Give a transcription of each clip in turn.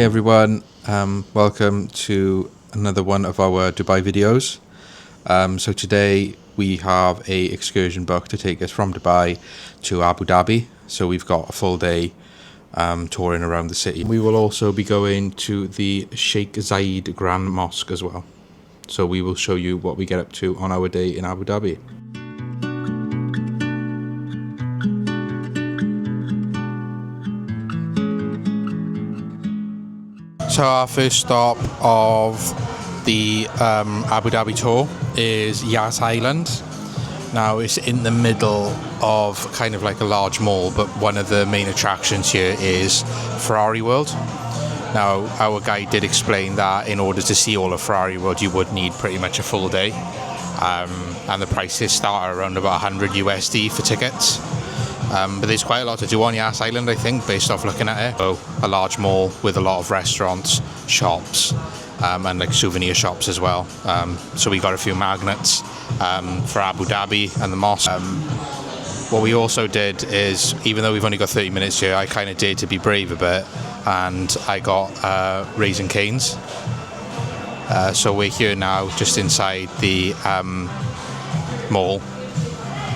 everyone, welcome to another one of our Dubai videos. So today we have a excursion booked to take us from Dubai to Abu Dhabi. So we've got a full day touring around the city. We will also be going to the Sheikh Zayed Grand Mosque as well. So we will show you what we get up to on our day in Abu Dhabi. So our first stop of the Abu Dhabi tour is Yas Island. Now it's in the middle of kind of like a large mall, but one of the main attractions here is Ferrari World. Now our guide did explain that in order to see all of Ferrari World you would need pretty much a full day, and the prices start at around about 100 USD for tickets. But there's quite a lot to do on Yas Island, I think, based off looking at it. So a large mall with a lot of restaurants, shops, and like souvenir shops as well. So we got a few magnets for Abu Dhabi and the mosque. What we also did is, even though we've only got 30 minutes here, I kind of dared to be brave a bit, and I got Raisin Canes. So we're here now, just inside the mall.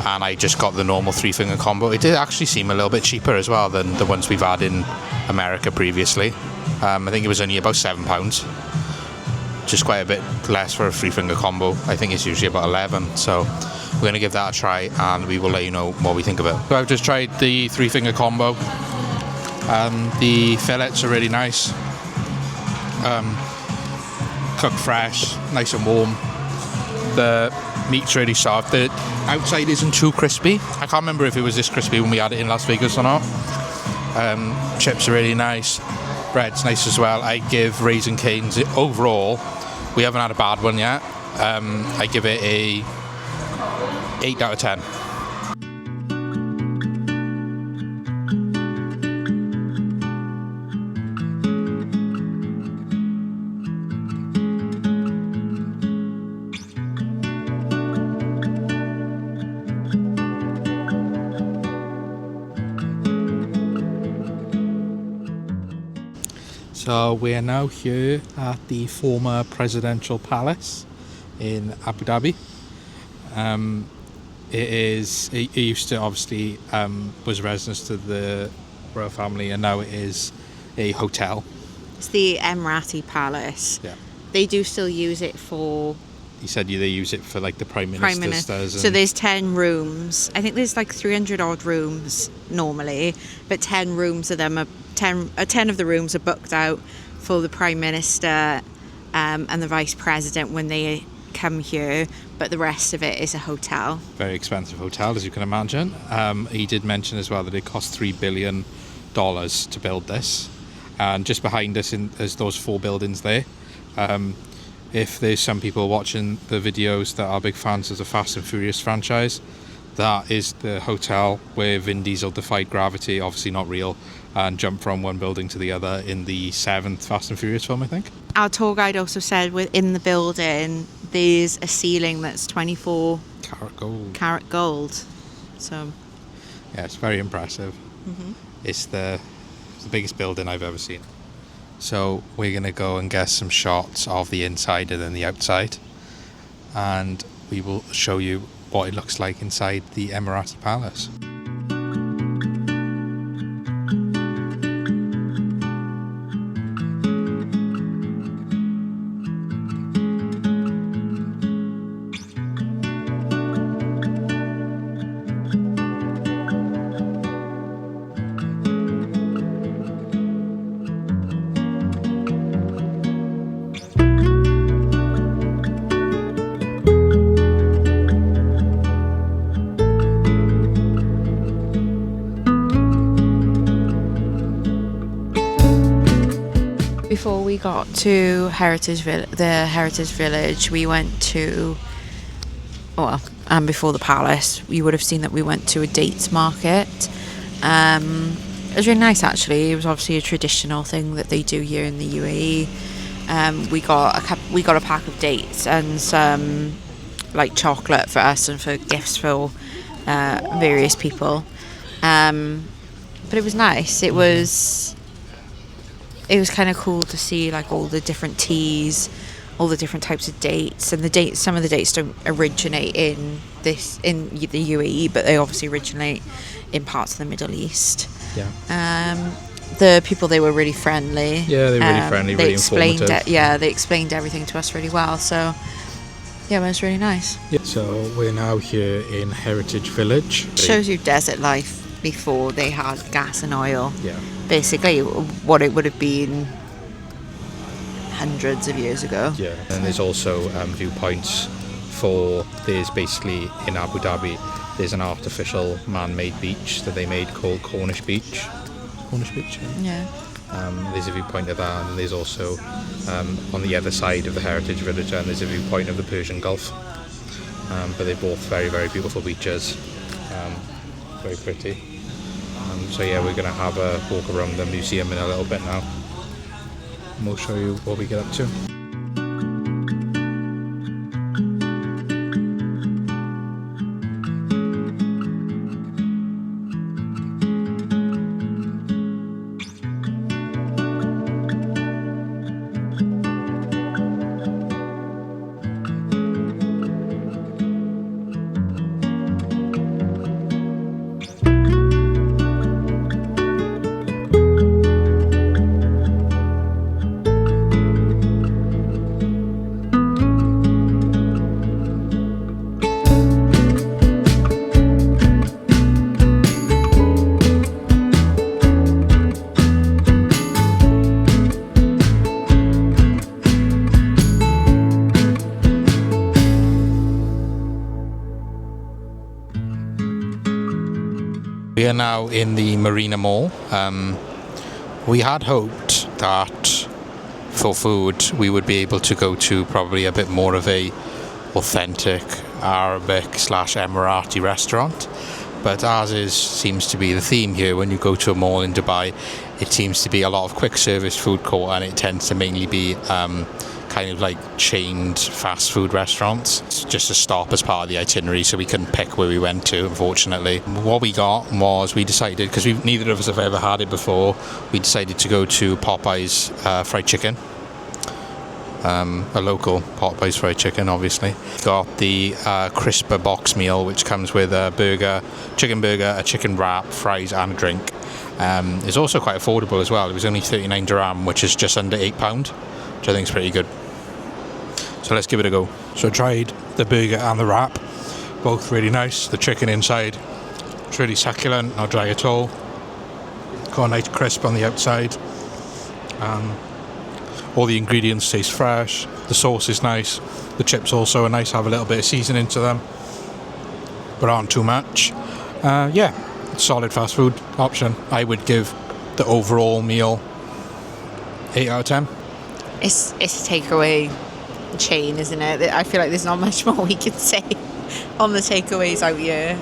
And I just got the normal 3-finger combo. It did actually seem a little bit cheaper as well than the ones we've had in America previously. I think it was only about £7, just quite a bit less for a 3-finger combo. I think it's usually about 11, so we're going to give that a try and we will let you know what we think of it. So I've just tried the 3-finger combo. The fillets are really nice, cooked fresh, nice and warm. The meat's really soft. The outside isn't too crispy. I can't remember if it was this crispy when we had it in Las Vegas or not. Chips are really nice. Bread's nice as well. I give Raisin Canes, overall, we haven't had a bad one yet. I give it a 8 out of 10. So we're now here at the former presidential palace in Abu Dhabi. It used to obviously was residence to the royal family, and now it is a hotel. It's the Emirati Palace. Yeah. They do still use it for... He said they use it for like the Prime Minister. So there's 10 rooms. I think there's like 300 odd rooms normally, but 10 rooms of them are 10 of the rooms are booked out for the Prime Minister and the Vice President when they come here, but the rest of it is a hotel. Very expensive hotel, as you can imagine. He did mention as well that it cost $3 billion to build this, and just behind us there's those 4 buildings there. If there's some people watching the videos that are big fans of the Fast and Furious franchise, that is the hotel where Vin Diesel defied gravity, obviously not real, and jumped from one building to the other in the 7th Fast and Furious film, I think. Our tour guide also said within the building there's a ceiling that's 24 karat gold. So yeah, it's very impressive. Mm-hmm. It's the biggest building I've ever seen. So we're going to go and get some shots of the inside and then the outside, and we will show you what it looks like inside the Emirati Palace. before we got to the Heritage Village, we went to, and before the palace, you would have seen that we went to a dates market. It was really nice, actually. It was obviously a traditional thing that they do here in the UAE. We got a pack of dates and some like chocolate for us and for gifts for various people. But it was nice. It was it was kind of cool to see like all the different teas, all the different types of dates, and some of the dates don't originate in the UAE, but they obviously originate in parts of the Middle East. Yeah. The people, they were really friendly. Yeah, they were really friendly, really informative. They explained everything to us really well. So yeah, it was really nice. Yeah. So we're now here in Heritage Village. It shows you desert life before they had gas and oil. Yeah. Basically, what it would have been hundreds of years ago. Yeah. And there's also viewpoints there's basically in Abu Dhabi, there's an artificial man-made beach that they made called Cornish Beach. Cornish Beach, yeah. There's a viewpoint of that, and there's also on the other side of the Heritage Village, and there's a viewpoint of the Persian Gulf. But they're both very, very beautiful beaches, very pretty. So yeah, we're going to have a walk around the museum in a little bit now, and we'll show you what we get up to. We are now in the Marina Mall. We had hoped that for food we would be able to go to probably a bit more of a authentic Arabic/Emirati restaurant, but seems to be the theme here when you go to a mall in Dubai. It seems to be a lot of quick service food court, and it tends to mainly be kind of like chained fast food restaurants. It's just a stop as part of the itinerary, so we couldn't pick where we went to, unfortunately. What we got was, we decided, because neither of us have ever had it before, we decided to go to Popeye's fried chicken. A local Popeye's fried chicken, obviously. Got the crisper box meal, which comes with a chicken burger, a chicken wrap, fries and a drink. It's also quite affordable as well. It was only 39 dirham, which is just under £8, which I think is pretty good. So let's give it a go. So I tried the burger and the wrap, both really nice. The chicken inside, it's really succulent, not dry at all. Got a nice crisp on the outside. All the ingredients taste fresh. The sauce is nice. The chips also are nice, have a little bit of seasoning to them, but aren't too much. Solid fast food option. I would give the overall meal 8 out of 10. It's a takeaway chain, isn't it? I feel like there's not much more we could say on the takeaways out here.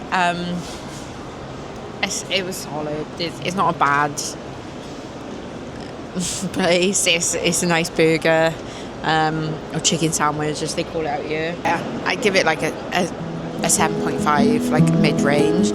It was solid. It's not a bad place. It's a nice burger, or chicken sandwich as they call it out here. Yeah, I'd give it like a 7.5, like mid-range.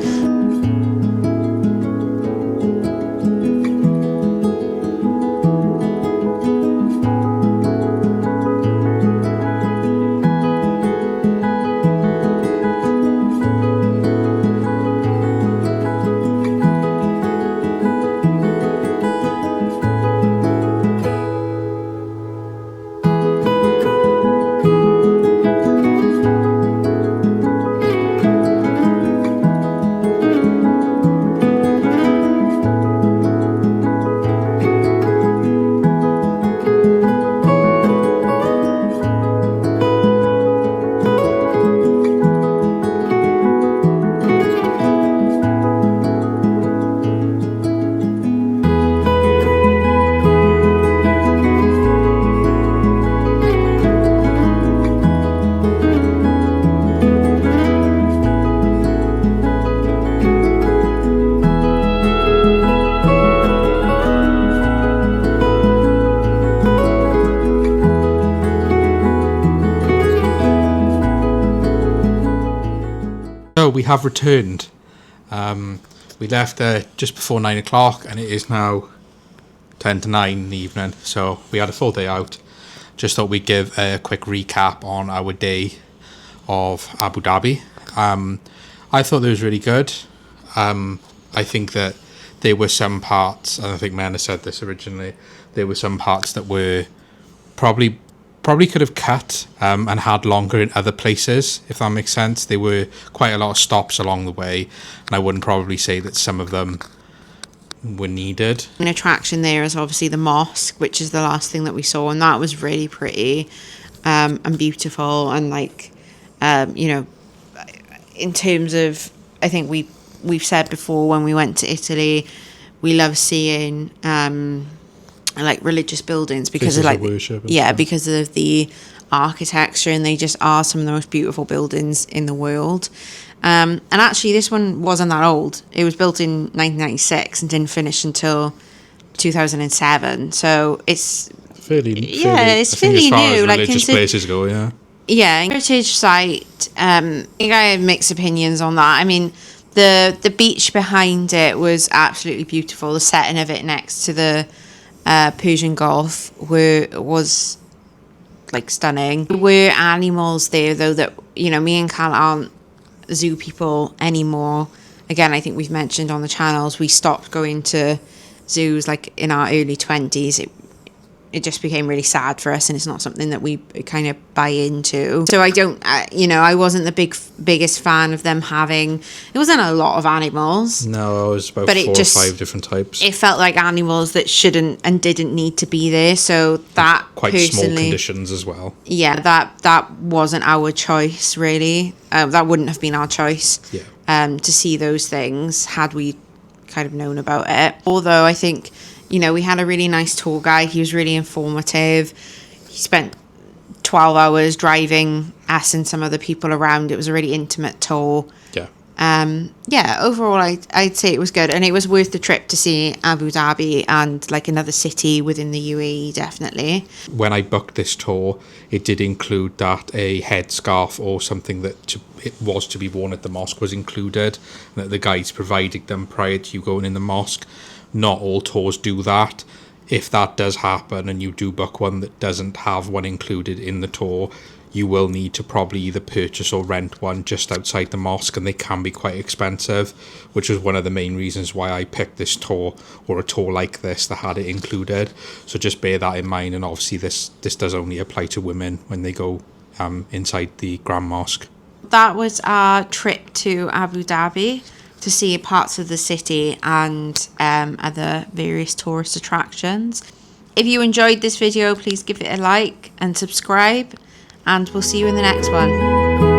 So we have returned. We left there just before 9 o'clock, and it is now 10 to 9 in the evening. So we had a full day out. Just thought we'd give a quick recap on our day of Abu Dhabi. I thought it was really good. I think that there were some parts, and I think Mena said this originally, there were some parts that were probably could have cut and had longer in other places, if that makes sense. There were quite a lot of stops along the way, and I wouldn't probably say that some of them were needed. An attraction there is obviously the mosque, which is the last thing that we saw, and that was really pretty and beautiful. And like, you know, in terms of, I think we've said before, when we went to Italy, we love seeing like religious buildings because of like because of the architecture, and they just are some of the most beautiful buildings in the world. And actually this one wasn't that old. It was built in 1996 and didn't finish until 2007, so it's fairly new, like religious places go. Heritage site. I think I have mixed opinions on that. I mean, the beach behind it was absolutely beautiful. The setting of it next to the Persian Gulf was like stunning. There were animals there though that, you know, me and Cal aren't zoo people anymore. Again, I think we've mentioned on the channels, we stopped going to zoos like in our early 20s. It just became really sad for us, and it's not something that we kind of buy into. So I don't, you know, I wasn't the biggest fan of them having. There wasn't a lot of animals. No, it was about 4 or 5 different types. It felt like animals that shouldn't and didn't need to be there. So that quite small conditions as well. Yeah, that wasn't our choice really. That wouldn't have been our choice. Yeah. To see those things had we kind of known about it. Although I think, you know, we had a really nice tour guide. He was really informative. He spent 12 hours driving us and some other people around. It was a really intimate tour. Yeah. Overall, I'd say it was good. And it was worth the trip to see Abu Dhabi and like another city within the UAE, definitely. When I booked this tour, it did include that a headscarf or something that it was to be worn at the mosque was included, and that the guides provided them prior to you going in the mosque. Not all tours do that. If that does happen and you do book one that doesn't have one included in the tour, you will need to probably either purchase or rent one just outside the mosque, and they can be quite expensive, which was one of the main reasons why I picked this tour, or a tour like this that had it included. So just bear that in mind, and obviously this does only apply to women when they go inside the Grand Mosque. That was our trip to Abu Dhabi, to see parts of the city and other various tourist attractions. If you enjoyed this video, please give it a like and subscribe, and we'll see you in the next one.